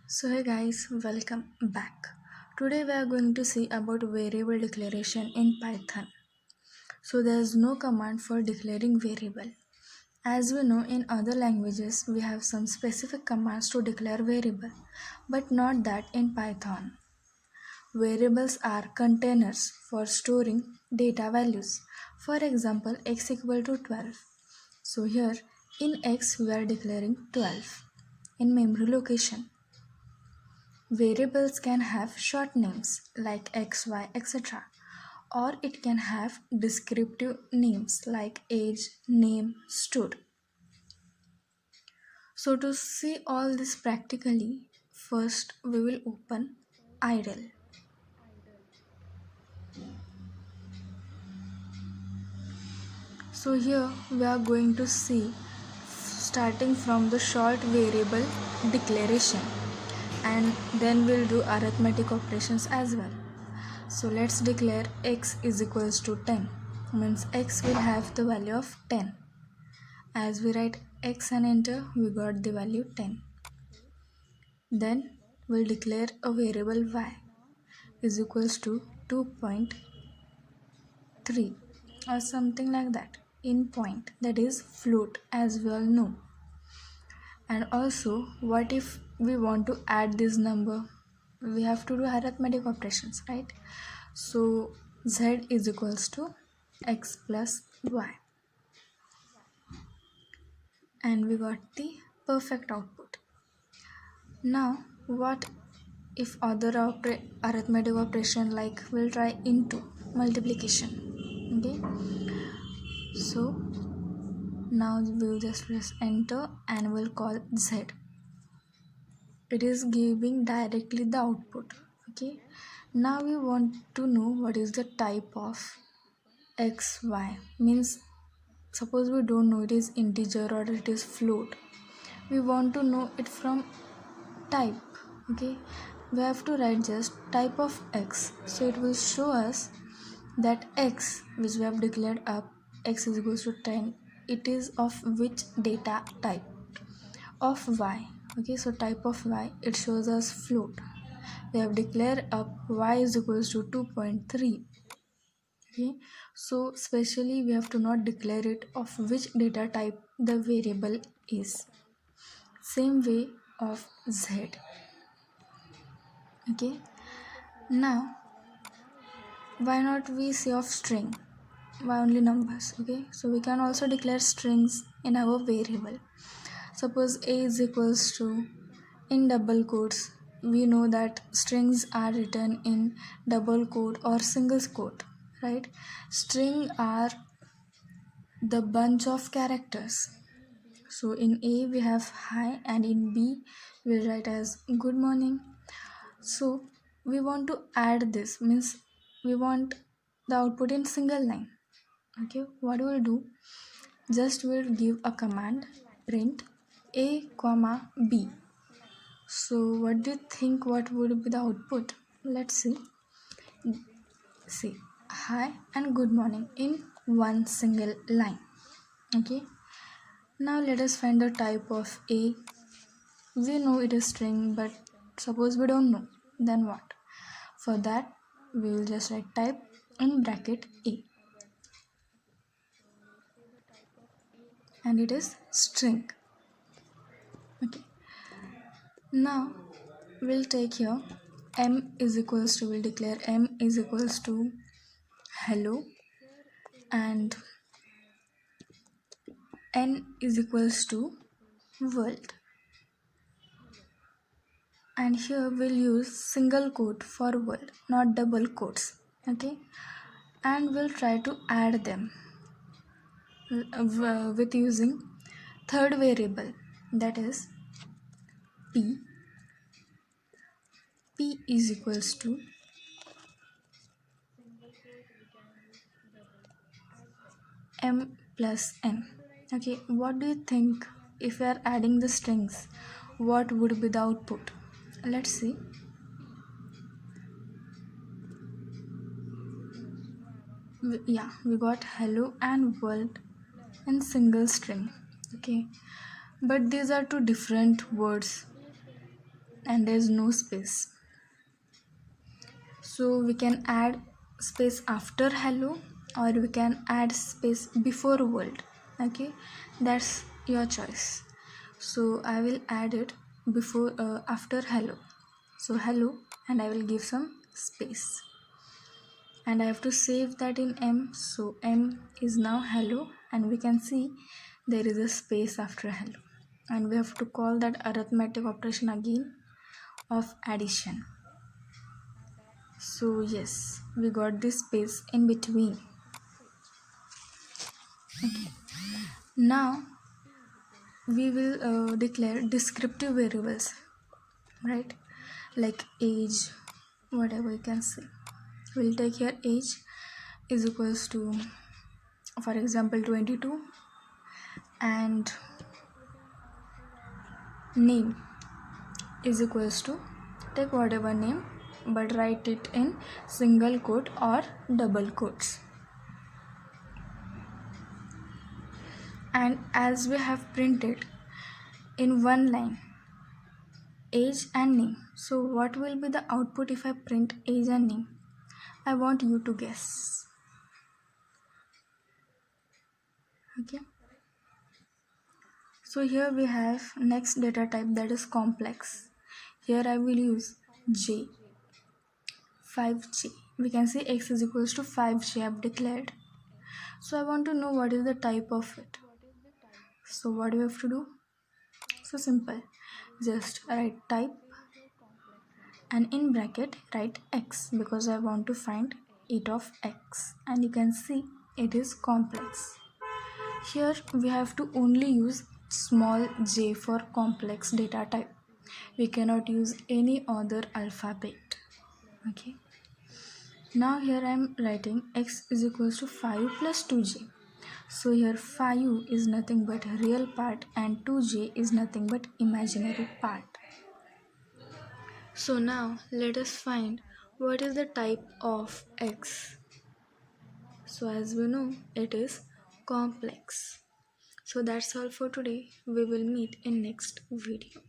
So hey guys, welcome back. Today we are going to see about variable declaration in Python. So there is no command for declaring variable. As we know in other languages we have some specific commands to declare variable, but not that in Python. Variables are containers for storing data values. For example, x equal to 12. So here in x we are declaring 12 in memory location. Variables can have short names like x, y, etc. Or it can have descriptive names like age, name, stood. So to see all this practically, first we will open idle. So here we are going to see starting from the short variable declaration, and then we'll do arithmetic operations as well. So let's declare x is equals to 10, means x will have the value of 10. As we write x and enter, we got the value 10. Then we'll declare a variable y is equals to 2.3 or something like that in point, that is float, as we all know. And also, what if we want to add this number? We have to do arithmetic operations, right? So z is equals to x plus y, and we got the perfect output. Now what if other arithmetic operation, like we'll try into multiplication. Okay, so now we'll just press enter and we'll call z. It is giving directly the output. Okay, now we want to know what is the type of x y, means suppose we don't know it is integer or it is float. We want to know it from type. Okay, we have to write just type of x, so it will show us that x which we have declared up, x is equals to 10, it is of which data type of y. Okay, so type of y, it shows us float. We have declared up y is equals to 2.3. Okay, so specially we have to not declare it of which data type the variable is. Same way of z. Okay, now why not we say of string? Why only numbers? Okay, so we can also declare strings in our variable. Suppose a is equals to, in double quotes, we know that strings are written in double quote or single quote, right? String are the bunch of characters. So in a we have hi, and in b we'll write as good morning. So we want to add this, means we want the output in single line. Okay, what we'll do, just we'll give a command print a comma b. So what do you think, what would be the output? Let's see hi and good morning in one single line. Okay, now let us find the type of a. We know it is string, but suppose we don't know, then what? For that we will just write type in bracket a, and it is string. Okay, now we'll take here m is equals to, we'll declare m is equals to hello, and n is equals to world. And here we'll use single quote for world, not double quotes. Okay, and we'll try to add them with using third variable, that is p. P is equals to m plus n. Okay, what do you think, if we are adding the strings, what would be the output? Let's see. Yeah, we got hello and world in single string. Okay, but these are two different words. and there's no space. So we can add space after hello, or we can add space before world. Okay, that's your choice. So I will add it before after hello. So hello, and I will give some space, and I have to save that in M. So M is now hello, and we can see there is a space after hello, and we have to call that arithmetic operation again of addition. So yes, we got this space in between. Now we will declare descriptive variables, right? Like age, whatever you can say. We'll take here age is equals to, for example, 22, and name is equals to, take whatever name but write it in single quote or double quotes. And as we have printed in one line age and name, so what will be the output if I print age and name? I want you to guess. Okay, so here we have next data type, that is complex. Here I will use j, 5j. We can say x is equals to 5j I have declared. So I want to know what is the type of it. So what do we have to do? So simple, just write type and in bracket write x, because I want to find it of x, and you can see it is complex. Here we have to only use small j for complex data type. We cannot use any other alphabet. Okay. Now here I am writing x is equals to 5 plus 2j. So here 5 is nothing but real part and 2j is nothing but imaginary part. So now let us find what is the type of x. So as we know, it is complex. So that's all for today. We will meet in next video.